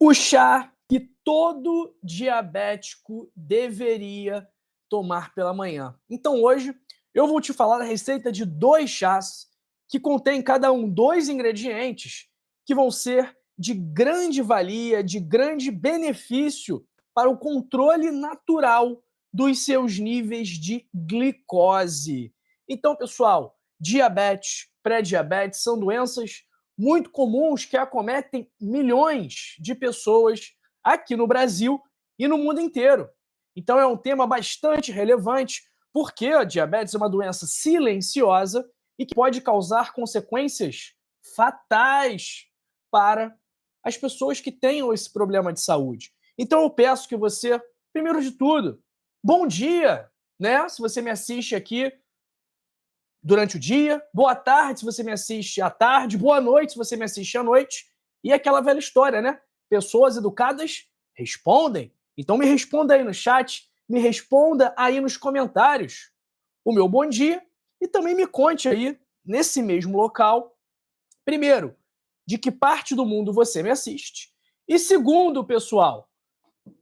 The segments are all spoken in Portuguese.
O chá que todo diabético deveria tomar pela manhã. Então hoje eu vou te falar a receita de 2 chás que contém cada um 2 ingredientes que vão ser de grande valia, de grande benefício para o controle natural dos seus níveis de glicose. Então, pessoal, diabetes, pré-diabetes são doenças muito comuns que acometem milhões de pessoas aqui no Brasil e no mundo inteiro. Então é um tema bastante relevante, porque a diabetes é uma doença silenciosa e que pode causar consequências fatais para as pessoas que tenham esse problema de saúde. Então eu peço que você, primeiro de tudo, bom dia, né? Se você me assiste aqui durante o dia, boa tarde se você me assiste à tarde, boa noite se você me assiste à noite. E aquela velha história, né? Pessoas educadas respondem. Então me responda aí no chat, me responda aí nos comentários o meu bom dia e também me conte aí, nesse mesmo local, primeiro, de que parte do mundo você me assiste. E segundo, pessoal,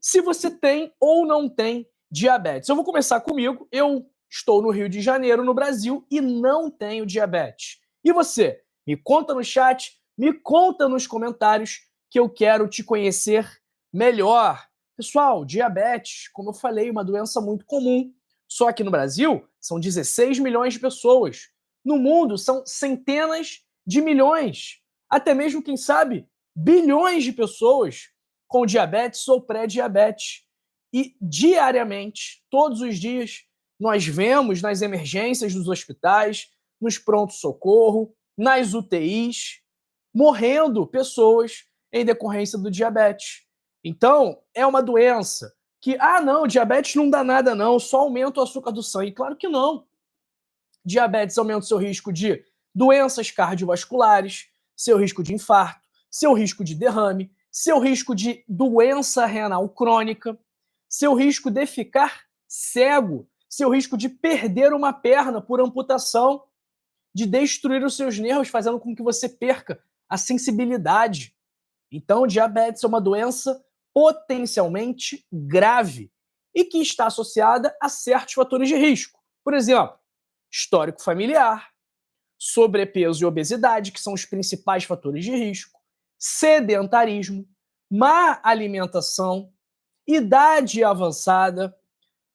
se você tem ou não tem diabetes. Eu vou começar comigo. Eu estou no Rio de Janeiro, no Brasil, e não tenho diabetes. E você? Me conta no chat, me conta nos comentários que eu quero te conhecer melhor. Pessoal, diabetes, como eu falei, uma doença muito comum. Só que no Brasil são 16 milhões de pessoas. No mundo são centenas de milhões. Até mesmo, quem sabe, bilhões de pessoas com diabetes ou pré-diabetes. E diariamente, todos os dias, nós vemos nas emergências dos hospitais, nos pronto-socorro, nas UTIs, morrendo pessoas em decorrência do diabetes. Então, é uma doença que, não, diabetes não dá nada não, só aumenta o açúcar do sangue. Claro que não. Diabetes aumenta o seu risco de doenças cardiovasculares, seu risco de infarto, seu risco de derrame, seu risco de doença renal crônica, seu risco de ficar cego, seu risco de perder uma perna por amputação, de destruir os seus nervos, fazendo com que você perca a sensibilidade. Então, diabetes é uma doença potencialmente grave e que está associada a certos fatores de risco. Por exemplo, histórico familiar, sobrepeso e obesidade, que são os principais fatores de risco, sedentarismo, má alimentação, idade avançada,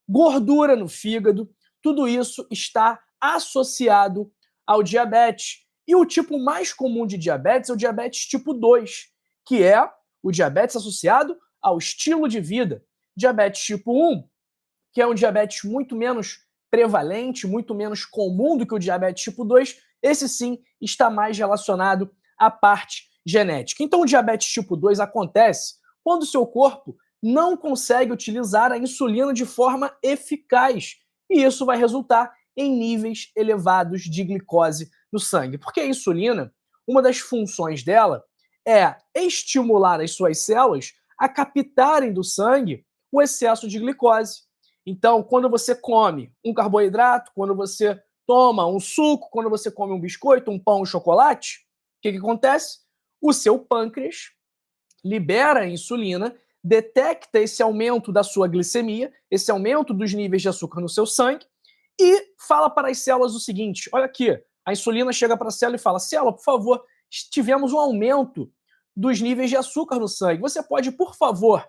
gordura no fígado, tudo isso está associado ao diabetes. E o tipo mais comum de diabetes é o diabetes tipo 2, que é o diabetes associado ao estilo de vida. Diabetes tipo 1, que é um diabetes muito menos prevalente, muito menos comum do que o diabetes tipo 2, esse sim está mais relacionado à parte genética. Então, o diabetes tipo 2 acontece quando o seu corpo não consegue utilizar a insulina de forma eficaz. E isso vai resultar em níveis elevados de glicose no sangue. Porque a insulina, uma das funções dela é estimular as suas células a captarem do sangue o excesso de glicose. Então, quando você come um carboidrato, quando você toma um suco, quando você come um biscoito, um pão, um chocolate, o que acontece? O seu pâncreas libera a insulina, detecta esse aumento da sua glicemia, esse aumento dos níveis de açúcar no seu sangue, e fala para as células o seguinte: olha aqui, a insulina chega para a célula e fala: célula, por favor, tivemos um aumento dos níveis de açúcar no sangue. Você pode, por favor,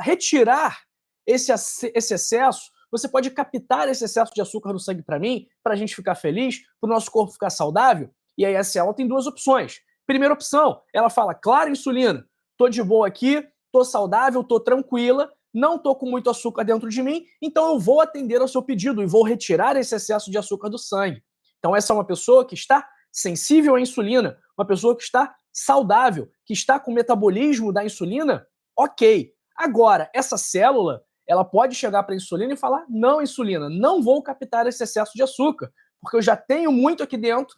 retirar esse excesso? Você pode captar esse excesso de açúcar no sangue para mim, para a gente ficar feliz, para o nosso corpo ficar saudável? E aí a célula tem duas opções. Primeira opção, ela fala: claro, insulina, tô de boa aqui, tô saudável, tô tranquila, não tô com muito açúcar dentro de mim, então eu vou atender ao seu pedido e vou retirar esse excesso de açúcar do sangue. Então essa é uma pessoa que está sensível à insulina, uma pessoa que está saudável, que está com o metabolismo da insulina, ok. Agora, essa célula, ela pode chegar para a insulina e falar: não, insulina, não vou captar esse excesso de açúcar, porque eu já tenho muito aqui dentro,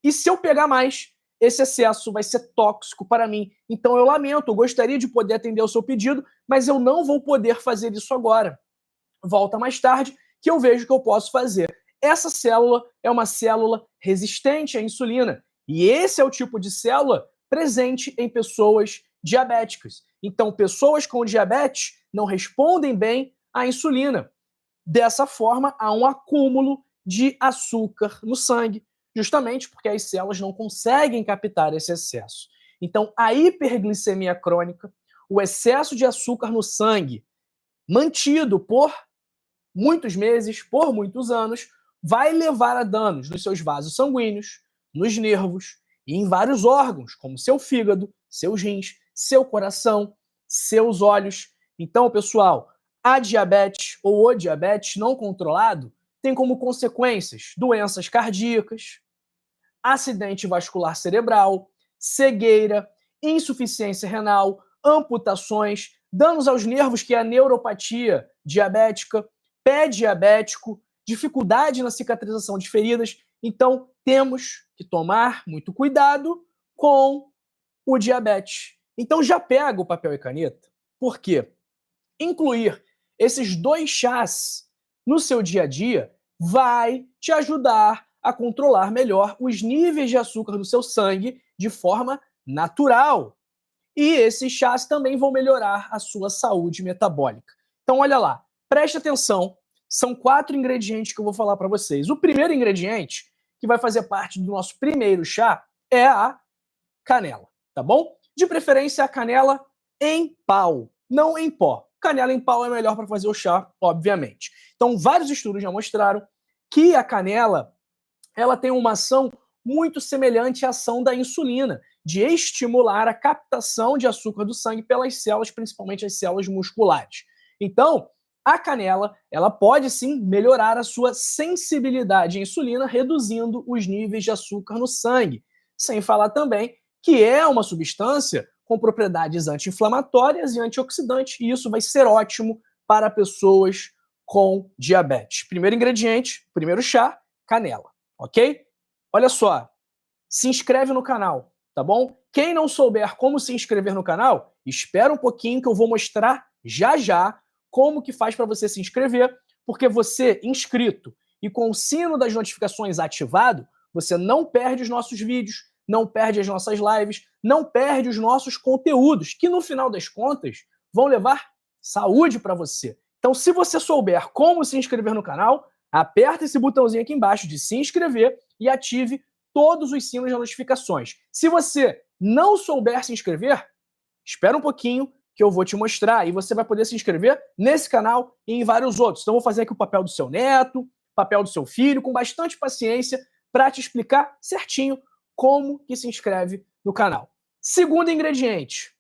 e se eu pegar mais, esse excesso vai ser tóxico para mim. Então eu lamento, eu gostaria de poder atender ao seu pedido, mas eu não vou poder fazer isso agora. Volta mais tarde que eu vejo o que eu posso fazer. Essa célula é uma célula resistente à insulina. E esse é o tipo de célula presente em pessoas diabéticas. Então, pessoas com diabetes não respondem bem à insulina. Dessa forma, há um acúmulo de açúcar no sangue, justamente porque as células não conseguem captar esse excesso. Então, a hiperglicemia crônica, o excesso de açúcar no sangue, mantido por muitos meses, por muitos anos, vai levar a danos nos seus vasos sanguíneos, nos nervos e em vários órgãos, como seu fígado, seus rins, seu coração, seus olhos. Então, pessoal, a diabetes ou o diabetes não controlado tem como consequências doenças cardíacas, acidente vascular cerebral, cegueira, insuficiência renal, amputações, danos aos nervos, que é a neuropatia diabética, pé diabético, dificuldade na cicatrização de feridas. Então, temos que tomar muito cuidado com o diabetes. Então, já pega o papel e caneta, porque incluir esses 2 chás no seu dia a dia vai te ajudar a controlar melhor os níveis de açúcar no seu sangue de forma natural. E esses chás também vão melhorar a sua saúde metabólica. Então, olha lá, preste atenção, são 4 ingredientes que eu vou falar para vocês. O primeiro ingrediente, que vai fazer parte do nosso primeiro chá, é a canela, tá bom? De preferência, a canela em pau, não em pó. Canela em pau é melhor para fazer o chá, obviamente. Então, vários estudos já mostraram que a canela ela tem uma ação muito semelhante à ação da insulina, de estimular a captação de açúcar do sangue pelas células, principalmente as células musculares. Então, a canela, ela pode sim melhorar a sua sensibilidade à insulina, reduzindo os níveis de açúcar no sangue. Sem falar também que é uma substância com propriedades anti-inflamatórias e antioxidantes, e isso vai ser ótimo para pessoas com diabetes. Primeiro ingrediente, primeiro chá, canela, ok? Olha só, se inscreve no canal, tá bom? Quem não souber como se inscrever no canal, espera um pouquinho que eu vou mostrar já já como que faz para você se inscrever, porque você inscrito e com o sino das notificações ativado, você não perde os nossos vídeos, não perde as nossas lives, não perde os nossos conteúdos, que no final das contas vão levar saúde para você. Então, se você souber como se inscrever no canal, aperta esse botãozinho aqui embaixo de se inscrever e ative todos os sinos de notificações. Se você não souber se inscrever, espera um pouquinho que eu vou te mostrar e você vai poder se inscrever nesse canal e em vários outros. Então, eu vou fazer aqui o papel do seu neto, papel do seu filho, com bastante paciência, para te explicar certinho como que se inscreve no canal. Segundo ingrediente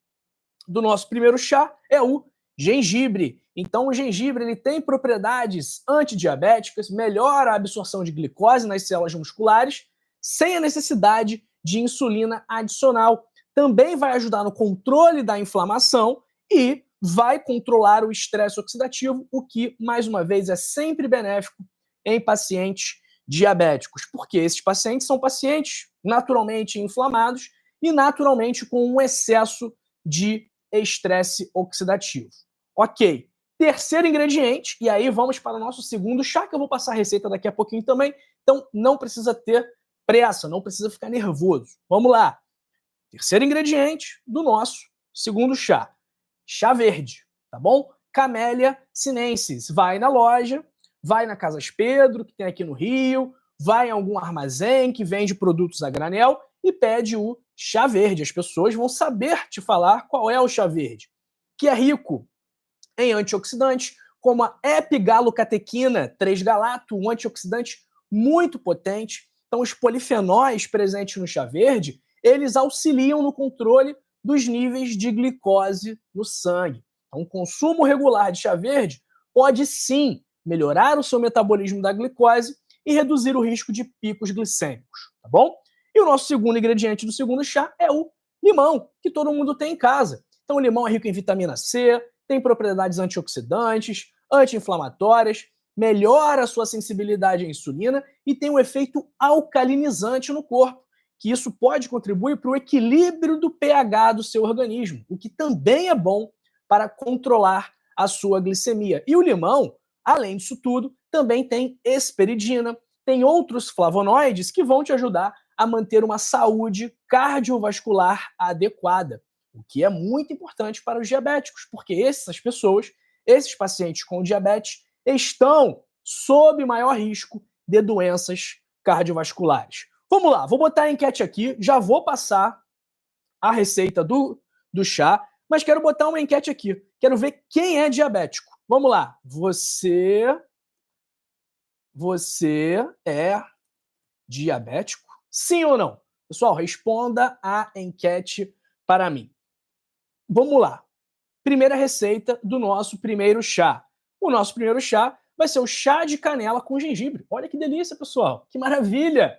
do nosso primeiro chá é o gengibre. Então, o gengibre ele tem propriedades antidiabéticas, melhora a absorção de glicose nas células musculares, sem a necessidade de insulina adicional. Também vai ajudar no controle da inflamação e vai controlar o estresse oxidativo, o que, mais uma vez, é sempre benéfico em pacientes diabéticos, porque esses pacientes são pacientes naturalmente inflamados e naturalmente com um excesso de estresse oxidativo. Ok. Terceiro ingrediente, e aí vamos para o nosso segundo chá, que eu vou passar a receita daqui a pouquinho também, então não precisa ter pressa, não precisa ficar nervoso. Vamos lá. Terceiro ingrediente do nosso segundo chá. Chá verde, tá bom? Camellia sinensis. Vai na loja, vai na Casas Pedro, que tem aqui no Rio, vai em algum armazém que vende produtos a granel e pede o chá verde. As pessoas vão saber te falar qual é o chá verde, que é rico em antioxidantes, como a epigalocatequina 3-galato, um antioxidante muito potente. Então, os polifenóis presentes no chá verde, eles auxiliam no controle dos níveis de glicose no sangue. Então, o consumo regular de chá verde pode sim melhorar o seu metabolismo da glicose e reduzir o risco de picos glicêmicos, tá bom? E o nosso segundo ingrediente do segundo chá é o limão, que todo mundo tem em casa. Então, o limão é rico em vitamina C, tem propriedades antioxidantes, anti-inflamatórias, melhora a sua sensibilidade à insulina e tem um efeito alcalinizante no corpo, que isso pode contribuir para o equilíbrio do pH do seu organismo, o que também é bom para controlar a sua glicemia. E o limão, além disso tudo, também tem hesperidina, tem outros flavonoides que vão te ajudar a manter uma saúde cardiovascular adequada, o que é muito importante para os diabéticos, porque essas pessoas, esses pacientes com diabetes, estão sob maior risco de doenças cardiovasculares. Vamos lá, vou botar a enquete aqui, já vou passar a receita do chá, mas quero botar uma enquete aqui. Quero ver quem é diabético. Vamos lá. Você é diabético? Sim ou não? Pessoal, responda a enquete para mim. Vamos lá. Primeira receita do nosso primeiro chá. O nosso primeiro chá vai ser o chá de canela com gengibre. Olha que delícia, pessoal. Que maravilha!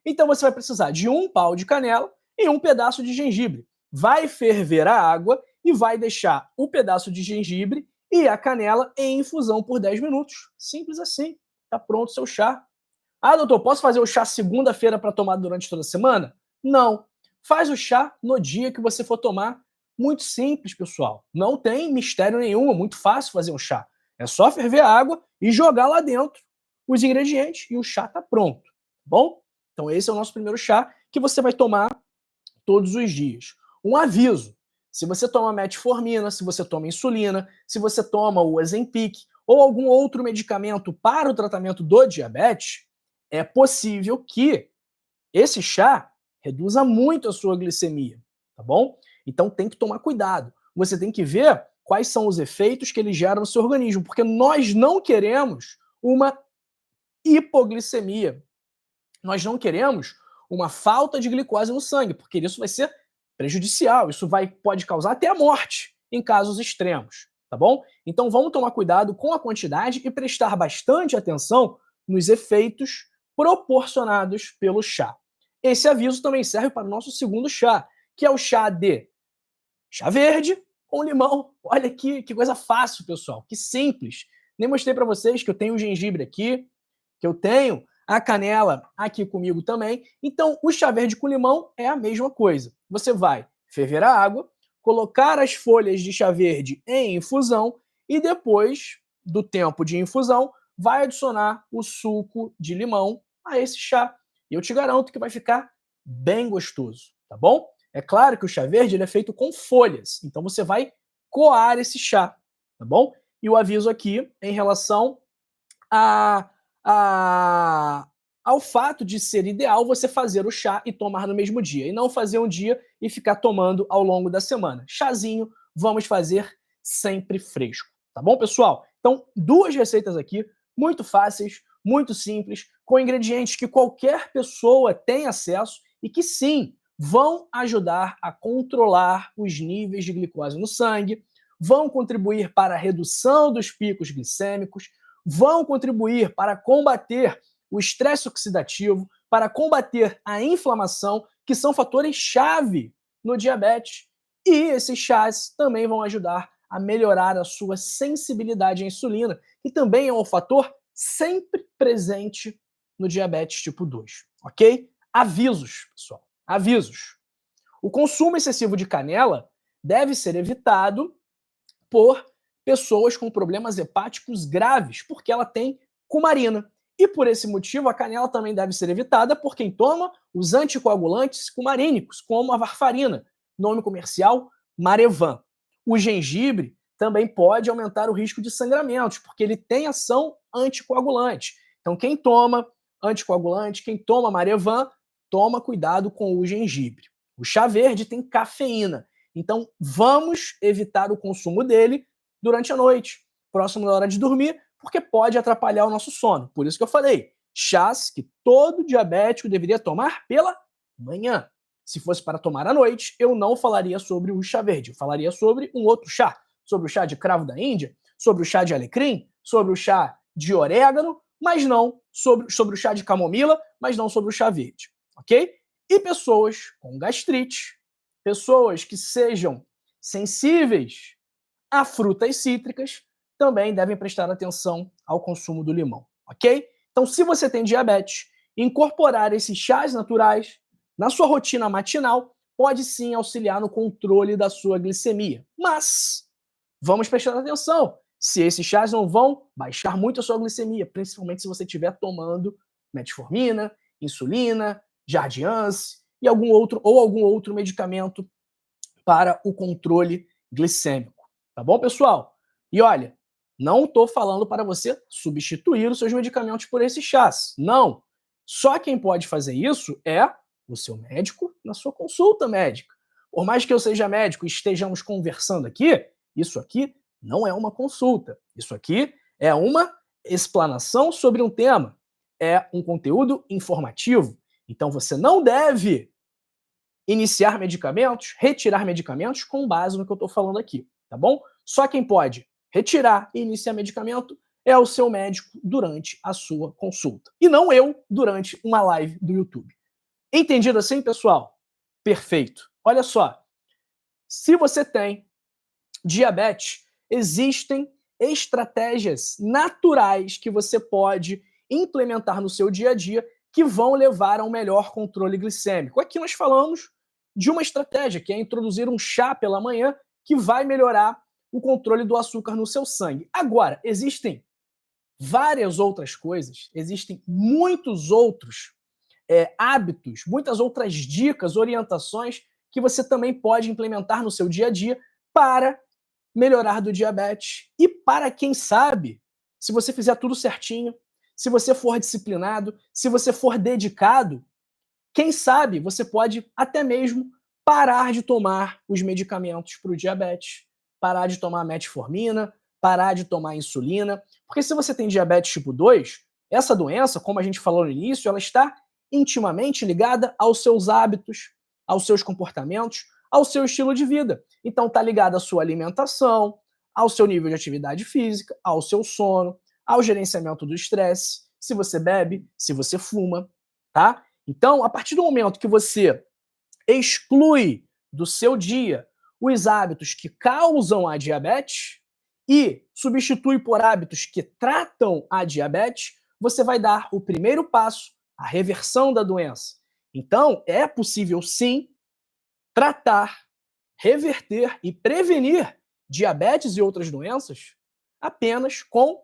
Então você vai precisar de um pau de canela e um pedaço de gengibre. Vai ferver a água e vai deixar o pedaço de gengibre e a canela em infusão por 10 minutos. Simples assim. Está pronto o seu chá. Ah, doutor, posso fazer o chá segunda-feira para tomar durante toda a semana? Não. Faz o chá no dia que você for tomar. Muito simples, pessoal. Não tem mistério nenhum, é muito fácil fazer um chá. É só ferver a água e jogar lá dentro os ingredientes e o chá está pronto. Tá bom? Então esse é o nosso primeiro chá que você vai tomar todos os dias. Um aviso: se você toma metformina, se você toma insulina, se você toma o Ozempic ou algum outro medicamento para o tratamento do diabetes, é possível que esse chá reduza muito a sua glicemia, tá bom? Então tem que tomar cuidado. Você tem que ver quais são os efeitos que ele gera no seu organismo, porque nós não queremos uma hipoglicemia. Nós não queremos uma falta de glicose no sangue, porque isso vai ser prejudicial, isso pode causar até a morte em casos extremos, tá bom? Então vamos tomar cuidado com a quantidade e prestar bastante atenção nos efeitos proporcionados pelo chá. Esse aviso também serve para o nosso segundo chá, que é o chá verde com limão. Olha que coisa fácil, pessoal, que simples. Nem mostrei para vocês que eu tenho o gengibre aqui, que eu tenho a canela aqui comigo também. Então, o chá verde com limão é a mesma coisa. Você vai ferver a água, colocar as folhas de chá verde em infusão e depois do tempo de infusão, vai adicionar o suco de limão a esse chá. E eu te garanto que vai ficar bem gostoso, tá bom? É claro que o chá verde ele é feito com folhas, então você vai coar esse chá, tá bom? E o aviso aqui em relação ao fato de ser ideal você fazer o chá e tomar no mesmo dia, e não fazer um dia e ficar tomando ao longo da semana. Chazinho, vamos fazer sempre fresco, tá bom, pessoal? Então, duas receitas aqui, muito fáceis, muito simples, com ingredientes que qualquer pessoa tem acesso e que sim, vão ajudar a controlar os níveis de glicose no sangue, vão contribuir para a redução dos picos glicêmicos, vão contribuir para combater o estresse oxidativo, para combater a inflamação, que são fatores-chave no diabetes. E esses chás também vão ajudar a melhorar a sua sensibilidade à insulina, que também é um fator sempre presente no diabetes tipo 2, ok? Avisos, pessoal, avisos. O consumo excessivo de canela deve ser evitado por pessoas com problemas hepáticos graves, porque ela tem cumarina. E por esse motivo, a canela também deve ser evitada por quem toma os anticoagulantes cumarínicos, como a varfarina, nome comercial Marevan. O gengibre também pode aumentar o risco de sangramentos, porque ele tem ação anticoagulante. Então, quem toma anticoagulante, quem toma Marevan, toma cuidado com o gengibre. O chá verde tem cafeína, então vamos evitar o consumo dele durante a noite, próximo da hora de dormir, porque pode atrapalhar o nosso sono. Por isso que eu falei, chás que todo diabético deveria tomar pela manhã. Se fosse para tomar à noite, eu não falaria sobre o chá verde, eu falaria sobre um outro chá, sobre o chá de cravo da Índia, sobre o chá de alecrim, sobre o chá de orégano, mas não sobre o chá de camomila, mas não sobre o chá verde, ok? E pessoas com gastrite, pessoas que sejam sensíveis a frutas cítricas, também devem prestar atenção ao consumo do limão, ok? Então, se você tem diabetes, incorporar esses chás naturais na sua rotina matinal pode sim auxiliar no controle da sua glicemia. Mas vamos prestar atenção se esses chás não vão baixar muito a sua glicemia, principalmente se você estiver tomando metformina, insulina, Jardiance e algum outro medicamento para o controle glicêmico. Tá bom, pessoal? E olha, não estou falando para você substituir os seus medicamentos por esses chás. Não. Só quem pode fazer isso é o seu médico na sua consulta médica. Por mais que eu seja médico e estejamos conversando aqui, isso aqui não é uma consulta. Isso aqui é uma explanação sobre um tema. É um conteúdo informativo. Então você não deve iniciar medicamentos, retirar medicamentos com base no que eu estou falando aqui, tá bom? Só quem pode retirar e iniciar medicamento é o seu médico durante a sua consulta. E não eu durante uma live do YouTube. Entendido assim, pessoal? Perfeito. Olha só, se você tem diabetes, existem estratégias naturais que você pode implementar no seu dia a dia que vão levar a um melhor controle glicêmico. Aqui nós falamos de uma estratégia, que é introduzir um chá pela manhã que vai melhorar o controle do açúcar no seu sangue. Agora, existem várias outras coisas, existem muitos outros hábitos, muitas outras dicas, orientações que você também pode implementar no seu dia a dia para melhorar do diabetes e para, quem sabe, se você fizer tudo certinho, se você for disciplinado, se você for dedicado, quem sabe você pode até mesmo parar de tomar os medicamentos para o diabetes, parar de tomar metformina, parar de tomar insulina, porque se você tem diabetes tipo 2, essa doença, como a gente falou no início, ela está intimamente ligada aos seus hábitos, aos seus comportamentos, ao seu estilo de vida. Então está ligada à sua alimentação, ao seu nível de atividade física, ao seu sono, ao gerenciamento do estresse, se você bebe, se você fuma, tá? Então, a partir do momento que você exclui do seu dia os hábitos que causam a diabetes e substitui por hábitos que tratam a diabetes, você vai dar o primeiro passo, a reversão da doença. Então, é possível sim tratar, reverter e prevenir diabetes e outras doenças apenas com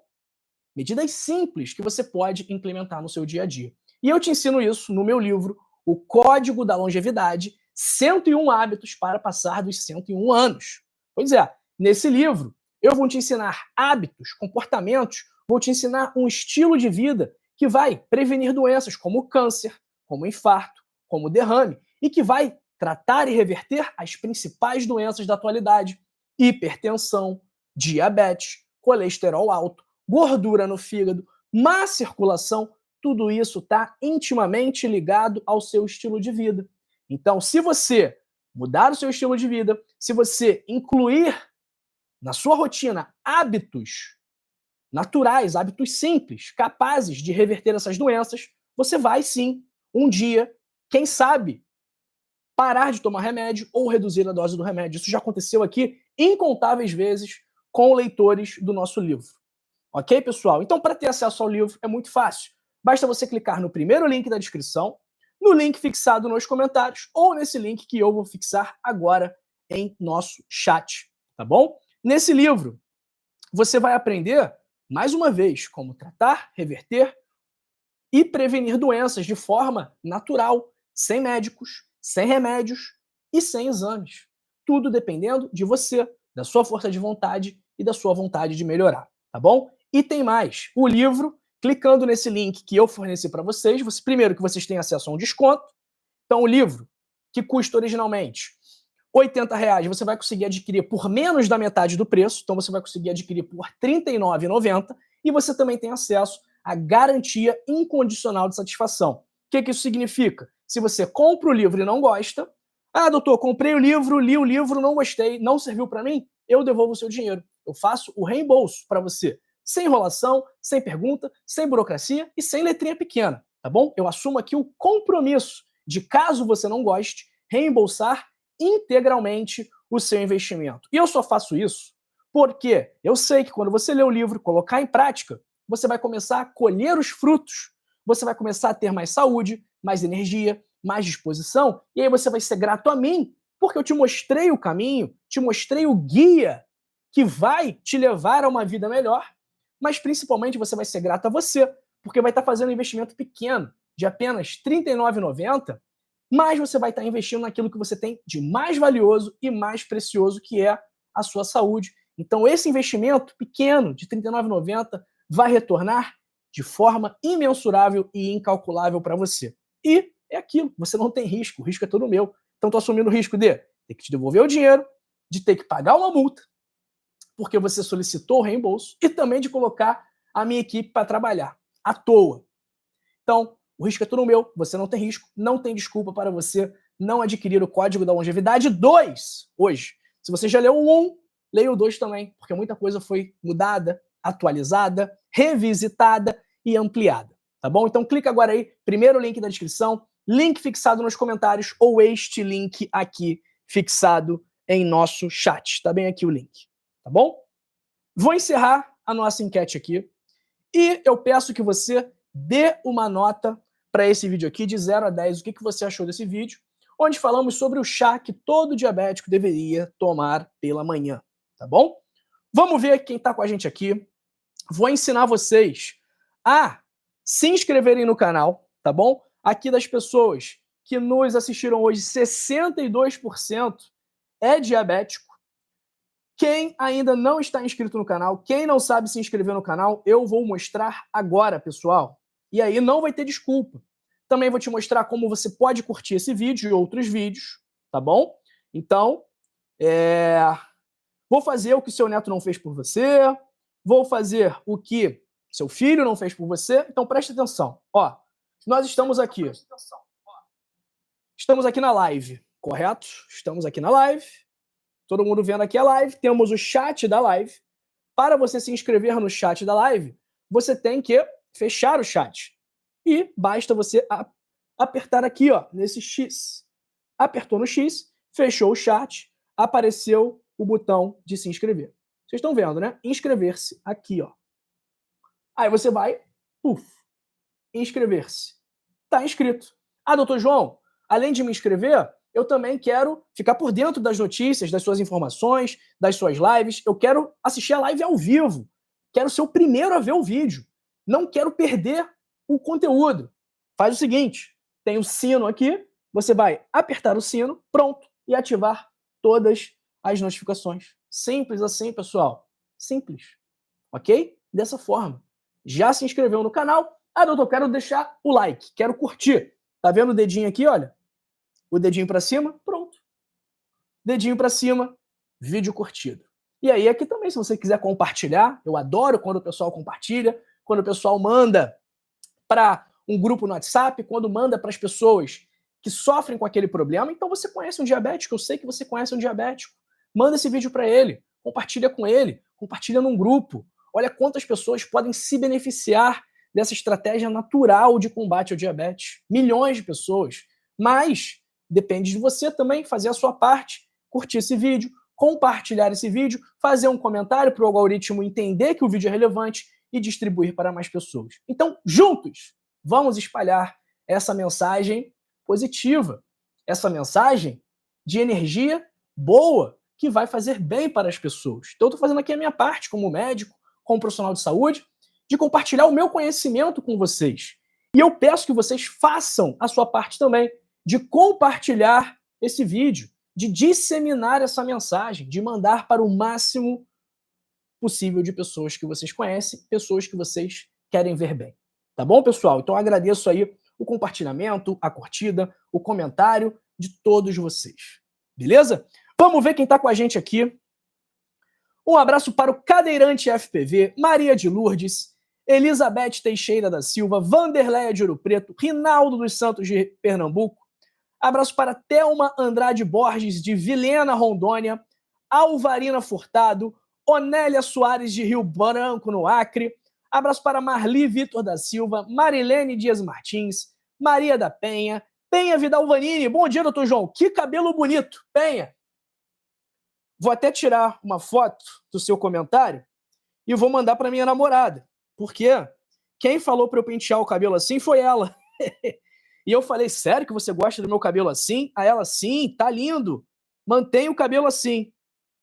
medidas simples que você pode implementar no seu dia a dia. E eu te ensino isso no meu livro, O Código da Longevidade, 101 Hábitos para Passar dos 101 Anos. Pois é, nesse livro eu vou te ensinar hábitos, comportamentos, vou te ensinar um estilo de vida que vai prevenir doenças como câncer, como infarto, como derrame, e que vai tratar e reverter as principais doenças da atualidade: hipertensão, diabetes, colesterol alto, gordura no fígado, má circulação, tudo isso está intimamente ligado ao seu estilo de vida. Então, se você mudar o seu estilo de vida, se você incluir na sua rotina hábitos naturais, hábitos simples, capazes de reverter essas doenças, você vai sim, um dia, quem sabe, parar de tomar remédio ou reduzir a dose do remédio. Isso já aconteceu aqui incontáveis vezes com leitores do nosso livro. Ok, pessoal? Então, para ter acesso ao livro é muito fácil. Basta você clicar no primeiro link da descrição, no link fixado nos comentários ou nesse link que eu vou fixar agora em nosso chat, tá bom? Nesse livro, você vai aprender, mais uma vez, como tratar, reverter e prevenir doenças de forma natural, sem médicos, sem remédios e sem exames. Tudo dependendo de você, da sua força de vontade e da sua vontade de melhorar, tá bom? E tem mais, o livro, clicando nesse link que eu forneci para vocês, primeiro que vocês têm acesso a um desconto. Então o livro, que custa originalmente R$80, você vai conseguir adquirir por menos da metade do preço, então você vai conseguir adquirir por R$39,90 e você também tem acesso à garantia incondicional de satisfação. O que isso significa? Se você compra o livro e não gosta, doutor, comprei o livro, li o livro, não gostei, não serviu para mim, eu devolvo o seu dinheiro. Eu faço o reembolso para você, sem enrolação, sem pergunta, sem burocracia e sem letrinha pequena, tá bom? Eu assumo aqui o compromisso de, caso você não goste, reembolsar integralmente o seu investimento. E eu só faço isso porque eu sei que quando você lê o livro, colocar em prática, você vai começar a colher os frutos, você vai começar a ter mais saúde, mais energia, mais disposição, e aí você vai ser grato a mim, porque eu te mostrei o caminho, te mostrei o guia que vai te levar a uma vida melhor, mas principalmente você vai ser grato a você, porque vai estar fazendo um investimento pequeno, de apenas R$39,90, mais você vai estar investindo naquilo que você tem de mais valioso e mais precioso, que é a sua saúde. Então, esse investimento pequeno de R$ 39,90 vai retornar de forma imensurável e incalculável para você. E é aquilo, você não tem risco, o risco é todo meu. Então, estou assumindo o risco de ter que te devolver o dinheiro, de ter que pagar uma multa, porque você solicitou o reembolso, e também de colocar a minha equipe para trabalhar, à toa. Então, o risco é todo meu, você não tem risco, não tem desculpa para você não adquirir o Código da Longevidade 2 hoje. Se você já leu o 1, leia o 2 também, porque muita coisa foi mudada, atualizada, revisitada e ampliada, tá bom? Então clica agora aí, primeiro link da descrição, link fixado nos comentários ou este link aqui fixado em nosso chat. Tá bem aqui o link, tá bom? Vou encerrar a nossa enquete aqui e eu peço que você dê uma nota para esse vídeo aqui de 0 a 10. O que você achou desse vídeo? Onde falamos sobre o chá que todo diabético deveria tomar pela manhã, tá bom? Vamos ver quem está com a gente aqui. Vou ensinar vocês a se inscreverem no canal, tá bom? Aqui das pessoas que nos assistiram hoje, 62% é diabético. Quem ainda não está inscrito no canal, quem não sabe se inscrever no canal, eu vou mostrar agora, pessoal. E aí não vai ter desculpa. Também vou te mostrar como você pode curtir esse vídeo e outros vídeos, tá bom? Então, vou fazer o que seu neto não fez por você, vou fazer o que seu filho não fez por você. Então preste atenção. Ó, nós estamos aqui. Estamos aqui na live, correto? Estamos aqui na live. Todo mundo vendo aqui a live. Temos o chat da live. Para você se inscrever no chat da live, você tem que fechar o chat. E basta você apertar aqui, ó, nesse X. Apertou no X, fechou o chat, apareceu o botão de se inscrever. Vocês estão vendo, né? Inscrever-se aqui, ó. Aí você vai, inscrever-se. Tá inscrito. Ah, doutor João, além de me inscrever, eu também quero ficar por dentro das notícias, das suas informações, das suas lives. Eu quero assistir a live ao vivo. Quero ser o primeiro a ver o vídeo. Não quero perder o conteúdo. Faz o seguinte, tem o sino aqui, você vai apertar o sino, pronto, e ativar todas as notificações. Simples assim, pessoal. Simples. Ok? Dessa forma. Já se inscreveu no canal? Ah, doutor, quero deixar o like, quero curtir. Tá vendo o dedinho aqui, olha? O dedinho para cima, pronto. Dedinho para cima, vídeo curtido. E aí aqui também, se você quiser compartilhar, eu adoro quando o pessoal compartilha, quando o pessoal manda para um grupo no WhatsApp, quando manda para as pessoas que sofrem com aquele problema. Então você conhece um diabético, eu sei que você conhece um diabético. Manda esse vídeo para ele, compartilha com ele, compartilha num grupo. Olha quantas pessoas podem se beneficiar dessa estratégia natural de combate ao diabetes. Milhões de pessoas. Mas depende de você também fazer a sua parte, curtir esse vídeo, compartilhar esse vídeo, fazer um comentário para o algoritmo entender que o vídeo é relevante e distribuir para mais pessoas. Então, juntos, vamos espalhar essa mensagem positiva, essa mensagem de energia boa, que vai fazer bem para as pessoas. Então, eu estou fazendo aqui a minha parte como médico, como profissional de saúde, de compartilhar o meu conhecimento com vocês. E eu peço que vocês façam a sua parte também, de compartilhar esse vídeo, de disseminar essa mensagem, de mandar para o máximo possível de pessoas que vocês conhecem, pessoas que vocês querem ver bem. Tá bom, pessoal? Então agradeço aí o compartilhamento, a curtida, o comentário de todos vocês. Beleza? Vamos ver quem está com a gente aqui. Um abraço para o Cadeirante FPV, Maria de Lourdes, Elizabeth Teixeira da Silva, Vanderleia de Ouro Preto, Rinaldo dos Santos de Pernambuco. Abraço para Thelma Andrade Borges, de Vilhena, Rondônia, Alvarina Furtado, Onélia Soares, de Rio Branco, no Acre. Abraço para Marli Vitor da Silva, Marilene Dias Martins, Maria da Penha, Penha Vidal Vanini. Bom dia, doutor João. Que cabelo bonito, Penha. Vou até tirar uma foto do seu comentário e vou mandar para minha namorada. Porque quem falou para eu pentear o cabelo assim foi ela. E eu falei, sério que você gosta do meu cabelo assim? A ela, sim, tá lindo. Mantenha o cabelo assim.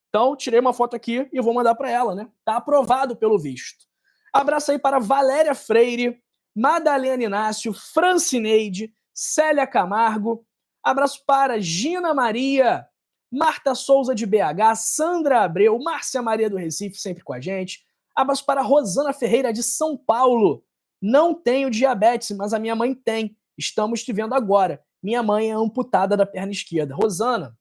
Então, tirei uma foto aqui e vou mandar para ela, né? Tá aprovado pelo visto. Abraço aí para Valéria Freire, Madalena Inácio, Francineide, Célia Camargo. Abraço para Gina Maria, Marta Souza de BH, Sandra Abreu, Márcia Maria do Recife, sempre com a gente. Abraço para Rosana Ferreira de São Paulo. Não tenho diabetes, mas a minha mãe tem. Estamos te vendo agora. Minha mãe é amputada da perna esquerda. Rosana,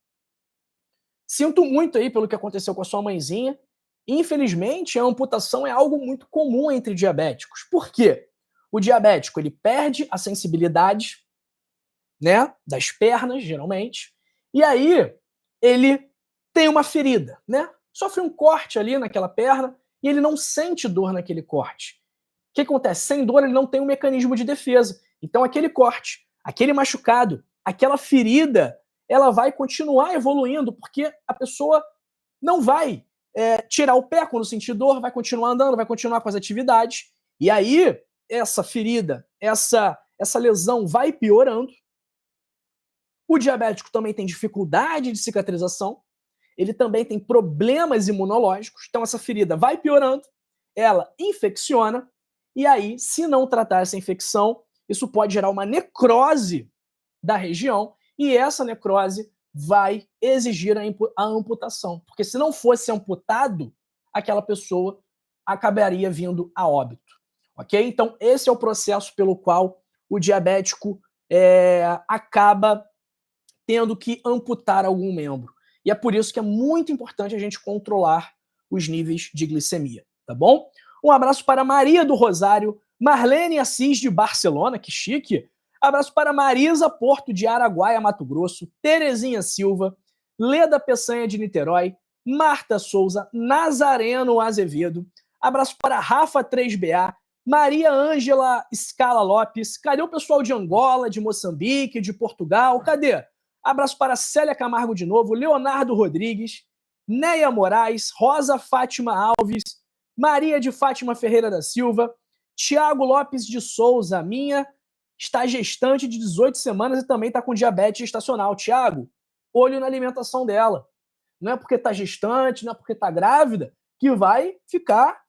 sinto muito aí pelo que aconteceu com a sua mãezinha. Infelizmente, a amputação é algo muito comum entre diabéticos. Por quê? O diabético, ele perde a sensibilidade, né, das pernas, geralmente, e aí ele tem uma ferida, né? Sofre um corte ali naquela perna e ele não sente dor naquele corte. O que acontece? Sem dor, ele não tem um mecanismo de defesa. Então, aquele corte, aquele machucado, aquela ferida, ela vai continuar evoluindo, porque a pessoa não vai tirar o pé quando sentir dor, vai continuar andando, vai continuar com as atividades. E aí, essa ferida, essa lesão vai piorando. O diabético também tem dificuldade de cicatrização, ele também tem problemas imunológicos, então essa ferida vai piorando, ela infecciona, e aí, se não tratar essa infecção, isso pode gerar uma necrose da região, e essa necrose vai exigir a amputação, porque se não fosse amputado, aquela pessoa acabaria vindo a óbito, ok? Então, esse é o processo pelo qual o diabético acaba tendo que amputar algum membro. E é por isso que é muito importante a gente controlar os níveis de glicemia, tá bom? Um abraço para Maria do Rosário, Marlene Assis de Barcelona, que chique. Abraço para Marisa Porto de Araguaia, Mato Grosso, Terezinha Silva, Leda Peçanha de Niterói, Marta Souza, Nazareno Azevedo. Abraço para Rafa 3BA, Maria Ângela Scala Lopes. Cadê o pessoal de Angola, de Moçambique, de Portugal? Cadê? Abraço para Célia Camargo de novo, Leonardo Rodrigues, Neia Moraes, Rosa Fátima Alves, Maria de Fátima Ferreira da Silva, Tiago Lopes de Souza, minha está gestante de 18 semanas e também está com diabetes gestacional. Tiago, olho na alimentação dela. Não é porque está gestante, não é porque está grávida, que vai ficar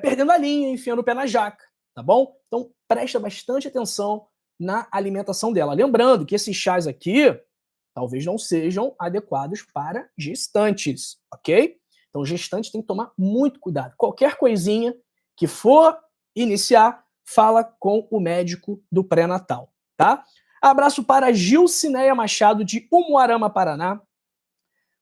perdendo a linha, enfiando o pé na jaca, tá bom? Então presta bastante atenção na alimentação dela. Lembrando que esses chás aqui talvez não sejam adequados para gestantes, ok? Então, gestante tem que tomar muito cuidado. Qualquer coisinha que for iniciar, fala com o médico do pré-natal, tá? Abraço para Gilcineia Machado, de Umuarama, Paraná.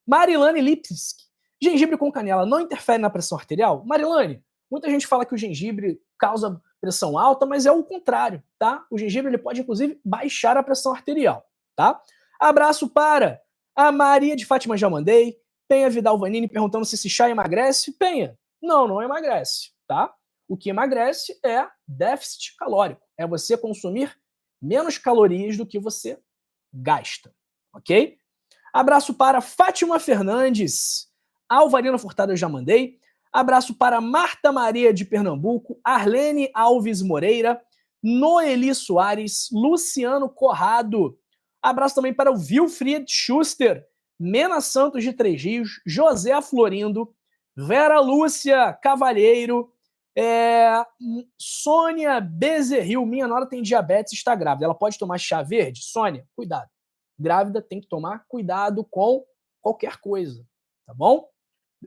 Marilane Lipski. Gengibre com canela não interfere na pressão arterial? Marilane, muita gente fala que o gengibre causa pressão alta, mas é o contrário, tá? O gengibre ele pode, inclusive, baixar a pressão arterial, tá? Abraço para a Maria de Fátima, já mandei. Penha Vidal Vanini perguntando se esse chá emagrece. Penha, não emagrece, tá? O que emagrece é déficit calórico. É você consumir menos calorias do que você gasta, ok? Abraço para Fátima Fernandes. Alvarina Furtado eu já mandei. Abraço para Marta Maria de Pernambuco, Arlene Alves Moreira, Noeli Soares, Luciano Corrado. Abraço também para o Wilfried Schuster, Mena Santos de Três Rios, José Florindo, Vera Lúcia Cavalheiro, Sônia Bezerril. Minha nora tem diabetes e está grávida. Ela pode tomar chá verde? Sônia, cuidado. Grávida tem que tomar cuidado com qualquer coisa, tá bom?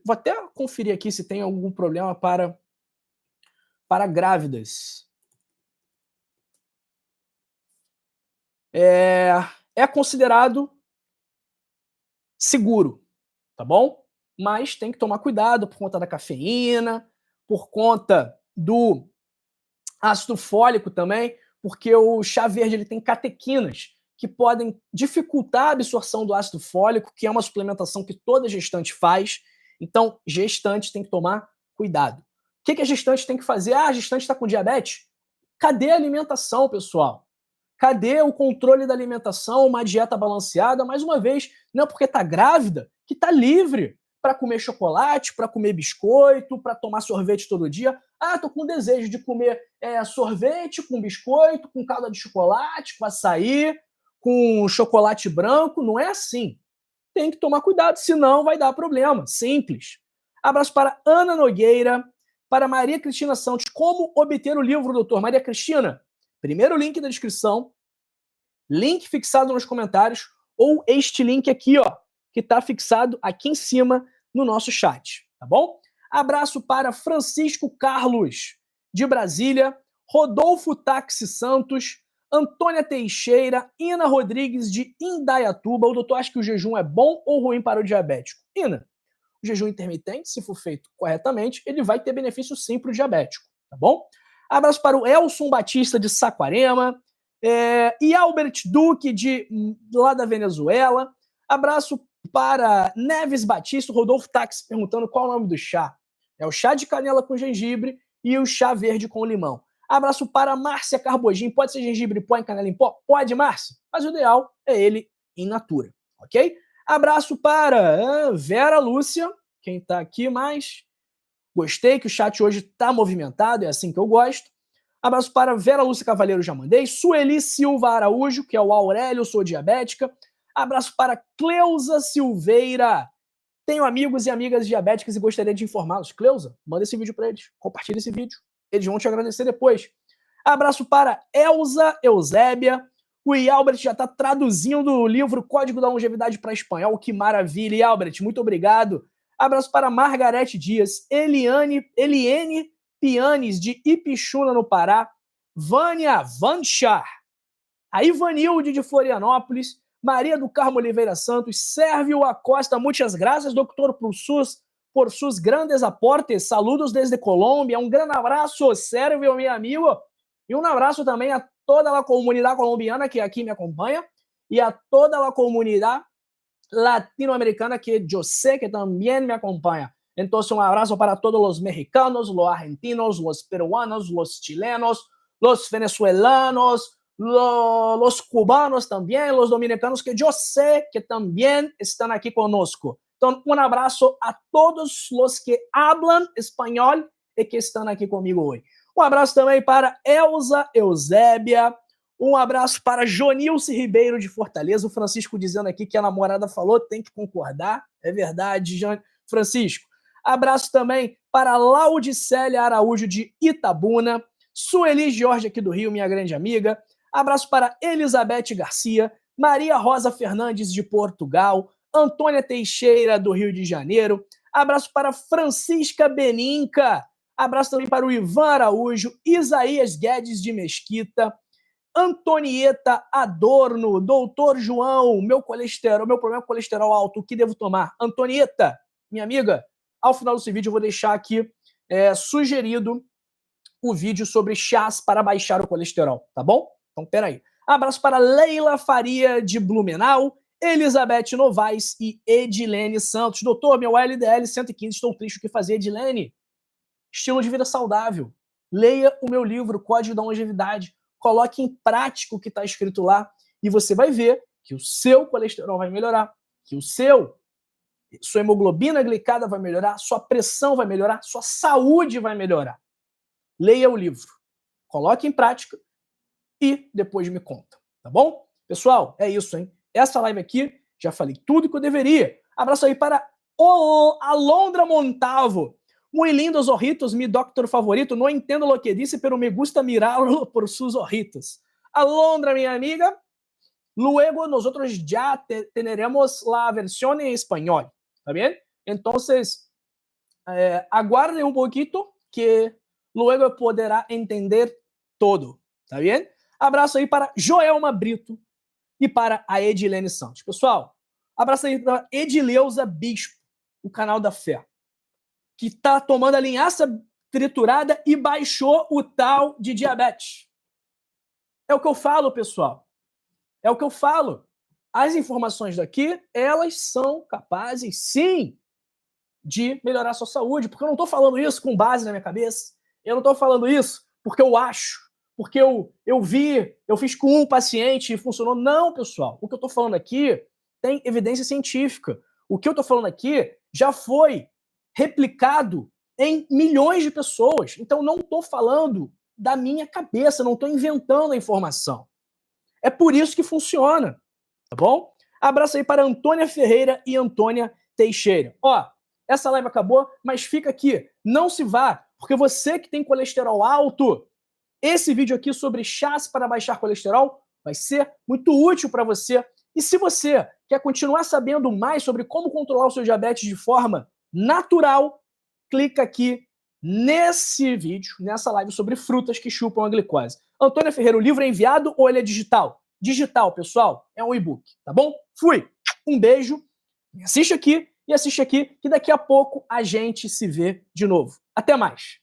Vou até conferir aqui se tem algum problema para grávidas. É considerado seguro, tá bom? Mas tem que tomar cuidado por conta da cafeína, por conta do ácido fólico também, porque o chá verde ele tem catequinas que podem dificultar a absorção do ácido fólico, que é uma suplementação que toda gestante faz. Então, gestante tem que tomar cuidado. O que a gestante tem que fazer? Ah, a gestante está com diabetes? Cadê a alimentação, pessoal? Cadê o controle da alimentação, uma dieta balanceada? Mais uma vez, não é porque está grávida que está livre para comer chocolate, para comer biscoito, para tomar sorvete todo dia. Ah, tô com desejo de comer sorvete com biscoito, com calda de chocolate, com açaí, com chocolate branco. Não é assim. Tem que tomar cuidado, senão vai dar problema. Simples. Abraço para Ana Nogueira, para Maria Cristina Santos. Como obter o livro, doutor? Maria Cristina, primeiro link da descrição. Link fixado nos comentários ou este link aqui, ó, que está fixado aqui em cima no nosso chat, tá bom? Abraço para Francisco Carlos, de Brasília, Rodolfo Táxi Santos, Antônia Teixeira, Ina Rodrigues, de Indaiatuba. O doutor acha que o jejum é bom ou ruim para o diabético? Ina, o jejum intermitente, se for feito corretamente, ele vai ter benefício sim para o diabético, tá bom? Abraço para o Elson Batista, de Saquarema, e Albert Duque, lá da Venezuela. Abraço para Neves Batista, Rodolfo Táxi perguntando qual é o nome do chá. É o chá de canela com gengibre e o chá verde com limão. Abraço para Márcia Carbogin. Pode ser gengibre em pó e canela em pó? Pode, Márcia. Mas o ideal é ele in natura, ok? Abraço para Vera Lúcia, quem tá aqui mais. Gostei que o chat hoje tá movimentado, é assim que eu gosto. Abraço para Vera Lúcia Cavaleiro, já mandei. Sueli Silva Araújo, que é o Aurélio, sou diabética. Abraço para Cleusa Silveira. Tenho amigos e amigas diabéticas e gostaria de informá-los. Cleusa, manda esse vídeo para eles. Compartilha esse vídeo. Eles vão te agradecer depois. Abraço para Elza Eusébia. O Albert já está traduzindo o livro Código da Longevidade para espanhol. Que maravilha, Albert. Muito obrigado. Abraço para Margarete Dias. Eliane Pianes, de Ipixuna, no Pará. Vânia Vanchar. A Ivanilde, de Florianópolis. Maria do Carmo Oliveira Santos, Sérvio Acosta, muitas graças, doutor, por sus grandes aportes, saludos desde Colômbia, um grande abraço, Sérvio, meu amigo, e um abraço também a toda a comunidade colombiana que aqui me acompanha, e a toda a comunidade latino-americana que eu sei que também me acompanha. Então, um abraço para todos os mexicanos, os argentinos, os peruanos, os chilenos, os venezuelanos, los cubanos también, los dominicanos, que yo sé que también están aquí conosco. Então, um abraço a todos los que hablan espanhol e que estão aqui comigo hoje. Um abraço também para Elza Eusébia, um abraço para Jonilce Ribeiro, de Fortaleza, o Francisco dizendo aqui que a namorada falou, tem que concordar, é verdade, Francisco. Abraço também para Laudicélia Araújo, de Itabuna, Sueli Jorge, aqui do Rio, minha grande amiga. Abraço para Elizabeth Garcia, Maria Rosa Fernandes, de Portugal, Antônia Teixeira, do Rio de Janeiro. Abraço para Francisca Beninca. Abraço também para o Ivan Araújo, Isaías Guedes, de Mesquita, Antonieta Adorno, doutor João, meu problema é colesterol alto, o que devo tomar? Antonieta, minha amiga, ao final desse vídeo eu vou deixar aqui sugerido o vídeo sobre chás para baixar o colesterol, tá bom? Então, peraí. Abraço para Leila Faria, de Blumenau, Elizabeth Novaes e Edilene Santos. Doutor, meu LDL 115, estou triste, o que fazer, Edilene? Estilo de vida saudável. Leia o meu livro, Código da Longevidade. Coloque em prática o que está escrito lá e você vai ver que o seu colesterol vai melhorar, que sua hemoglobina glicada vai melhorar, sua pressão vai melhorar, sua saúde vai melhorar. Leia o livro. Coloque em prática e depois me conta, tá bom? Pessoal, é isso, hein? Essa live aqui, já falei tudo que eu deveria. Abraço aí para Alondra Montavo. Muy lindos ojitos, mi doctor favorito. Não entendo lo que disse, pero me gusta mirarlo por sus ojitos. Alondra, minha amiga. Luego nosotros ya tendremos la versión en español, ¿está bien? Entonces, aguarde un poquito que luego poderá entender todo, ¿está bien? Abraço aí para Joelma Brito e para a Edilene Santos. Pessoal, abraço aí para Edileuza Bispo, o canal da fé, que está tomando a linhaça triturada e baixou o tal de diabetes. É o que eu falo, pessoal. É o que eu falo. As informações daqui, elas são capazes, sim, de melhorar a sua saúde, porque eu não estou falando isso com base na minha cabeça. Eu não estou falando isso porque eu acho, porque eu fiz com um paciente e funcionou. Não, pessoal. O que eu estou falando aqui tem evidência científica. O que eu estou falando aqui já foi replicado em milhões de pessoas. Então, não estou falando da minha cabeça, não estou inventando a informação. É por isso que funciona, tá bom? Abraço aí para Antônia Ferreira e Antônia Teixeira. Ó, essa live acabou, mas fica aqui. Não se vá, porque você que tem colesterol alto, esse vídeo aqui sobre chás para baixar colesterol vai ser muito útil para você. E se você quer continuar sabendo mais sobre como controlar o seu diabetes de forma natural, clica aqui nesse vídeo, nessa live sobre frutas que chupam a glicose. Antônia Ferreira, o livro é enviado ou ele é digital? Digital, pessoal, é um e-book, tá bom? Fui! Um beijo, assiste aqui, que daqui a pouco a gente se vê de novo. Até mais!